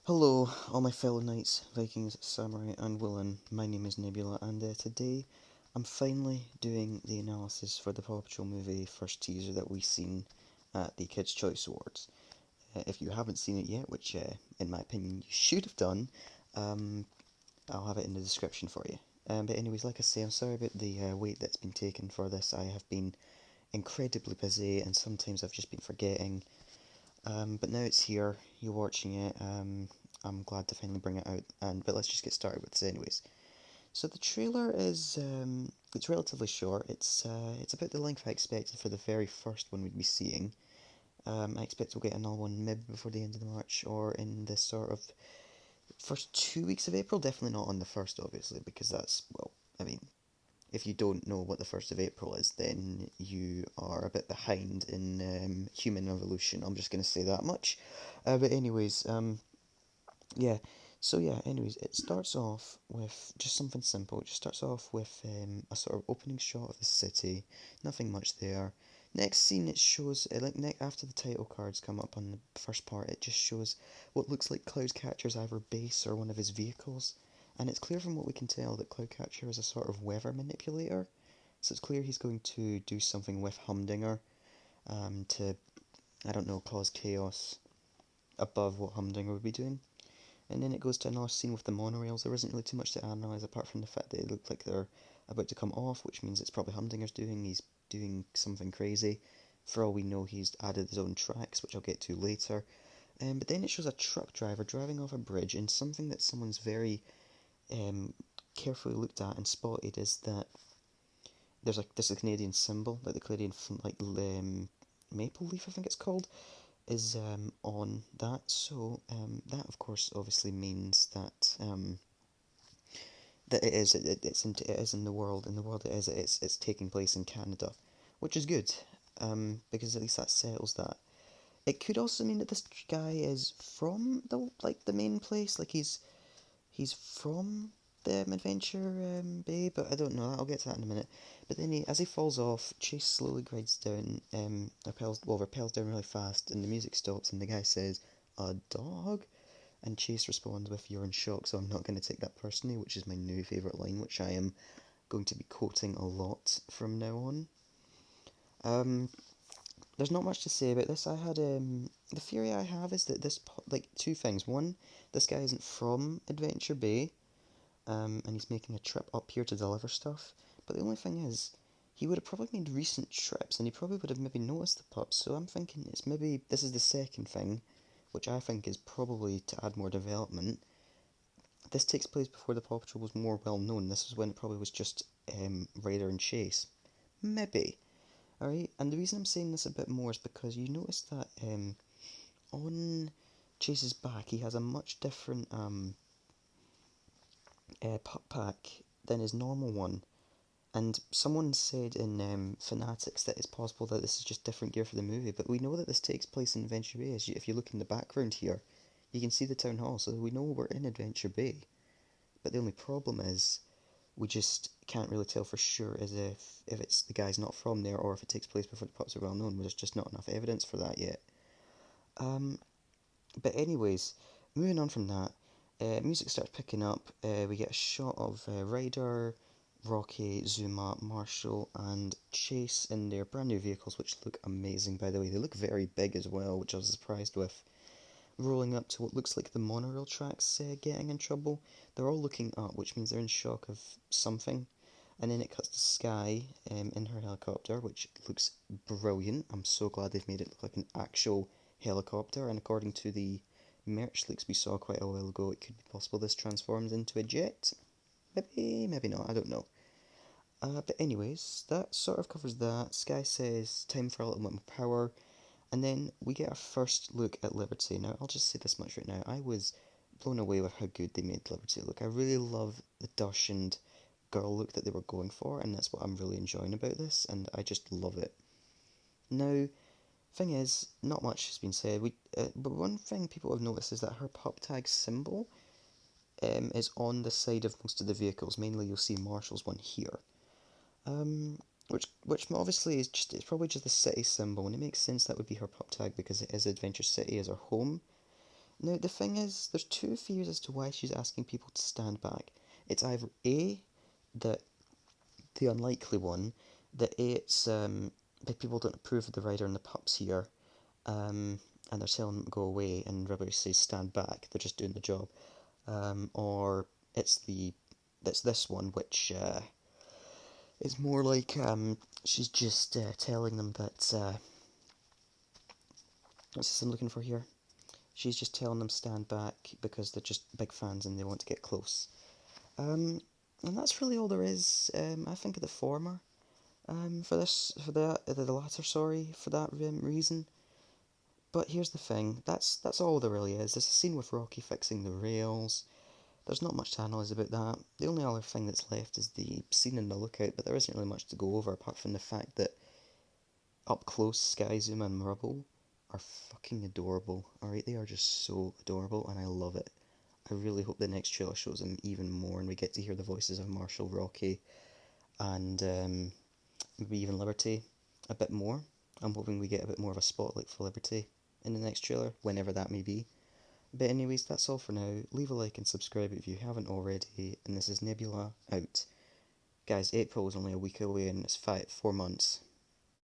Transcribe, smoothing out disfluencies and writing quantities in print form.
Hello, all my fellow knights, Vikings, Samurai, and Woolen. My name is Nebula, and today I'm finally doing the analysis for the Paw Patrol movie first teaser that we seen at the Kids' Choice Awards. If you haven't seen it yet, which in my opinion you should have done, um, I'll have it in the description for you. But anyways, like I say, I'm sorry about the wait that's been taken for this. I have been incredibly busy, and sometimes I've just been forgetting. But now it's here, you're watching it. I'm glad to finally bring it out. But let's just get started with this, anyways. So the trailer is it's relatively short. It's about the length I expected for the very first one we'd be seeing. I expect we'll get another one maybe before the end of March or in the sort of first 2 weeks of April. Definitely not on the first, obviously, because that's well. I mean, if you don't know what the 1st of April is, then you are a bit behind in human evolution. I'm just going to say that much. But anyways, yeah. So yeah, anyways, it starts off with just something simple. It just starts off with a sort of opening shot of the city. Nothing much there. Next scene, it shows after the title cards come up on the first part, it just shows what looks like Cloudcatcher's either base or one of his vehicles, and it's clear from what we can tell that Cloudcatcher is a sort of weather manipulator. So it's clear he's going to do something with Humdinger, to I don't know, cause chaos above what Humdinger would be doing. And then it goes to another scene with the monorails. There isn't really too much to analyse apart from the fact that they look like they're about to come off, which means it's probably Humdinger's doing. He's doing something crazy. For all we know, he's added his own tracks, which I'll get to later. But then it shows a truck driver driving off a bridge, and something that someone's very um, carefully looked at and spotted is that there's a Canadian symbol, like the Canadian maple leaf, I think it's called, is on that. So that, of course, obviously means that that it is in the world. In the world, it's taking place in Canada, which is good, because at least that settles that. It could also mean that this guy is from the main place, like he's from the Adventure Bay, but I don't know. I'll get to that in a minute. But then as he falls off, Chase slowly glides down, repels down really fast, and the music stops, and the guy says, "A dog?" And Chase responds with, "You're in shock, so I'm not going to take that personally," which is my new favourite line, which I am going to be quoting a lot from now on. Um, there's not much to say about this. The theory I have is that two things. One, this guy isn't from Adventure Bay, and he's making a trip up here to deliver stuff. But the only thing is, he would have probably made recent trips, and he probably would have maybe noticed the pups. So I'm thinking it's maybe this is the second thing, which I think is probably to add more development. This takes place before the Paw Patrol was more well known. This is when it probably was just Ryder and Chase. Maybe. Alright, and the reason I'm saying this a bit more is because you notice that on Chase's back he has a much different pup pack than his normal one. And someone said in Fanatics that it's possible that this is just different gear for the movie, but we know that this takes place in Adventure Bay. If you look in the background here, you can see the town hall, so we know we're in Adventure Bay. But the only problem is we just can't really tell for sure as if it's the guy's not from there or if it takes place before the pups are well known. There's just not enough evidence for that yet. Um, but anyways, moving on from that, music starts picking up. We get a shot of Ryder, Rocky, Zuma, Marshall, and Chase in their brand new vehicles, which look amazing, by the way. They look very big as well, which I was surprised with. Rolling up to what looks like the monorail tracks getting in trouble. They're all looking up, which means they're in shock of something. And then it cuts to Sky in her helicopter, which looks brilliant. I'm so glad they've made it look like an actual helicopter. And according to the merch leaks we saw quite a while ago, it could be possible this transforms into a jet. Maybe, maybe not, I don't know. But anyways, that sort of covers that. Sky says, time for a little bit more power. And then we get our first look at Liberty. Now, I'll just say this much right now. I was blown away with how good they made Liberty look. I really love the Dush and girl look that they were going for, and that's what I'm really enjoying about this, and I just love it. Now, thing is, not much has been said. But one thing people have noticed is that her pup tag symbol is on the side of most of the vehicles. Mainly, you'll see Marshall's one here. Which obviously it's probably just the city symbol, and it makes sense that would be her pup tag because it is Adventure City as her home. Now, the thing is, there's two fears as to why she's asking people to stand back. It's either A, that the unlikely one, that A, it's that people don't approve of the rider and the pups here, and they're telling them to go away, and everybody says stand back, they're just doing the job. Or it's this one, which is more like she's just telling them that what's this I'm looking for here? She's just telling them stand back because they're just big fans and they want to get close. And that's really all there is. I think of the former. The latter, sorry, for that reason. But here's the thing. That's all there really is. There's a scene with Rocky fixing the rails. There's not much to analyse about that. The only other thing that's left is the scene in the lookout, but there isn't really much to go over apart from the fact that up close, Sky Zoom and Rubble are fucking adorable. Alright, they are just so adorable, and I love it. I really hope the next trailer shows them even more, and we get to hear the voices of Marshall, Rocky, and maybe even Liberty a bit more. I'm hoping we get a bit more of a spotlight for Liberty in the next trailer, whenever that may be. But anyways, that's all for now. Leave a like and subscribe if you haven't already, and this is Nebula out. Guys, April is only a week away, and it's 4 months.